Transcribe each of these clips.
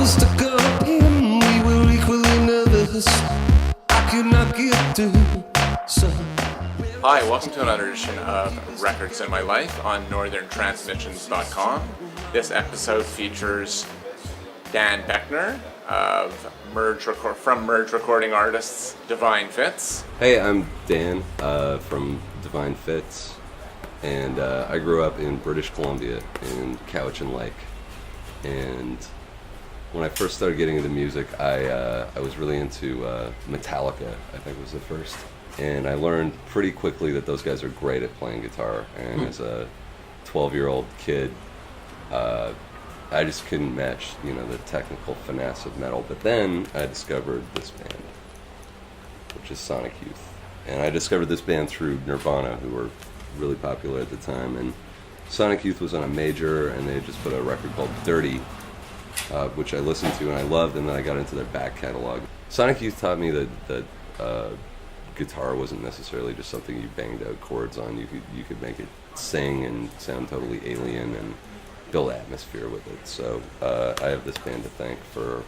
was stuck up him, we were equally nervous. I could not get through, so. Hi, welcome to another edition of Records in My Life on northerntransmissions.com. This episode features Dan Boekner of from Merge Recording Artists Divine Fits. Hey, I'm Dan from Divine Fits, and I grew up in British Columbia in Cowichan Lake. And when I first started getting into music, I was really into Metallica, I think was the first. And I learned pretty quickly that those guys are great at playing guitar. And as a 12-year-old kid, I just couldn't match, the technical finesse of metal. But then I discovered this band, which is Sonic Youth. And I discovered this band through Nirvana, who were really popular at the time. And Sonic Youth was on a major, and they had just put out a record called Dirty, which I listened to and I loved, and then I got into their back catalog. Sonic Youth taught me that guitar wasn't necessarily just something you banged out chords on. You could make it sing and sound totally alien and build atmosphere with it. So I have this band to thank for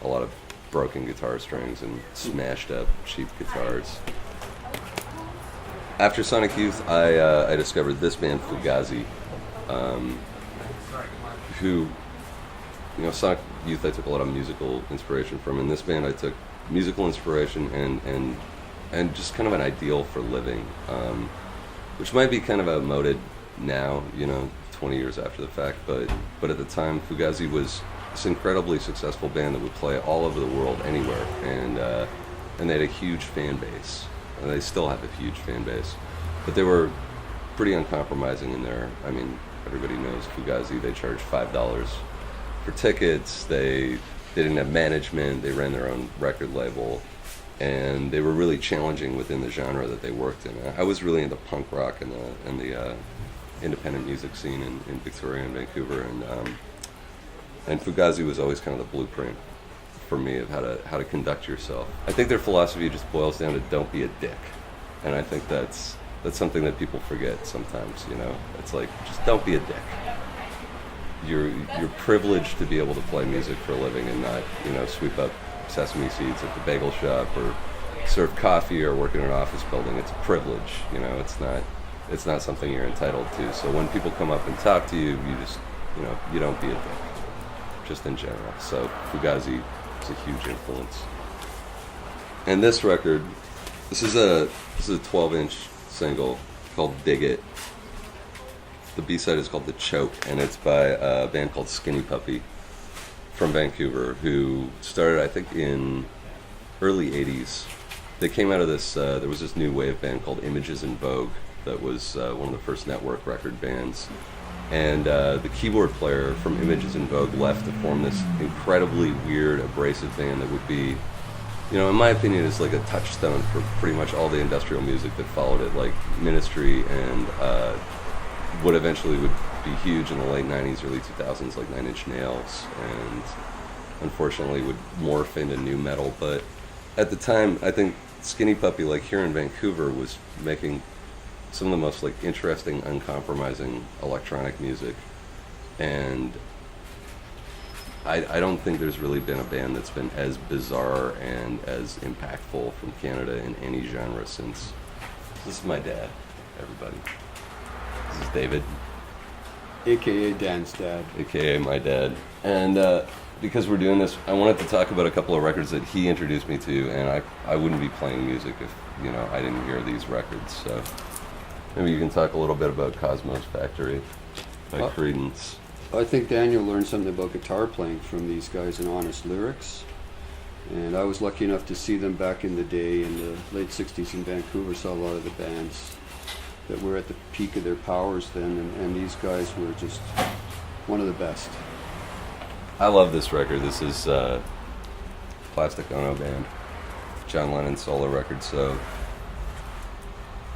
a lot of broken guitar strings and smashed up cheap guitars. After Sonic Youth, I discovered this band, Fugazi, who, Sonic Youth I took a lot of musical inspiration from. In this band I took musical inspiration and just kind of an ideal for living, which might be kind of outmoded now, 20 years after the fact, but at the time Fugazi was this incredibly successful band that would play all over the world, anywhere, and they had a huge fan base. And they still have a huge fan base, but they were pretty uncompromising in there. I mean, everybody knows Fugazi. They charged $5 for tickets. They didn't have management. They ran their own record label, and they were really challenging within the genre that they worked in. I was really into punk rock and the independent music scene in Victoria and Vancouver, and Fugazi was always kind of the blueprint for me of how to conduct yourself. I think their philosophy just boils down to don't be a dick, and I think that's something that people forget sometimes. It's like, just don't be a dick. You're privileged to be able to play music for a living and not sweep up sesame seeds at the bagel shop or serve coffee or work in an office building. It's a privilege. It's not something you're entitled to. So when people come up and talk to you, you just you don't be a dick, just in general. So Fugazi is a huge influence. And this record, this is a 12-inch single called Dig It. The B-side is called The Choke, and it's by a band called Skinny Puppy from Vancouver, who started, I think, in early 80s. They came out of this, there was this new wave band called Images in Vogue that was one of the first network record bands. And the keyboard player from Images in Vogue left to form this incredibly weird, abrasive band that would be, in my opinion, is like a touchstone for pretty much all the industrial music that followed it, like Ministry and what eventually would be huge in the late 90s, early 2000s, like Nine Inch Nails, and unfortunately would morph into nu metal. But at the time, I think Skinny Puppy, like here in Vancouver, was making some of the most interesting, uncompromising electronic music, and I don't think there's really been a band that's been as bizarre and as impactful from Canada in any genre since. This is my dad, everybody. This is David, AKA Dan's dad, AKA my dad, and because we're doing this, I wanted to talk about a couple of records that he introduced me to, and I wouldn't be playing music if I didn't hear these records. So maybe you can talk a little bit about Cosmos Factory by Creedence. I think Daniel learned something about guitar playing from these guys in Honest Lyrics, and I was lucky enough to see them back in the day in the late 60s in Vancouver. Saw a lot of the bands that were at the peak of their powers then, and these guys were just one of the best. I love this record. This is Plastic Ono Band, John Lennon's solo record. So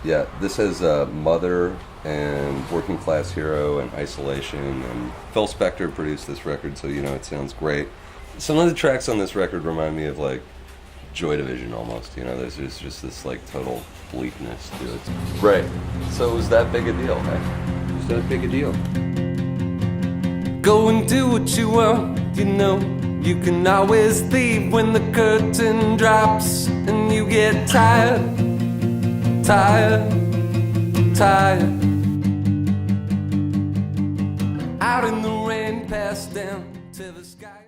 yeah, this has Mother and Working Class Hero and Isolation, and Phil Spector produced this record, so it sounds great. Some of the tracks on this record remind me of like Joy Division almost. There's just this total bleakness to it. Right. So it was that big a deal, hey? It was that big a deal. Go and do what you want, You can always leave when the curtain drops and you get tired, tired, tired. Out in the rain, passed down to the sky.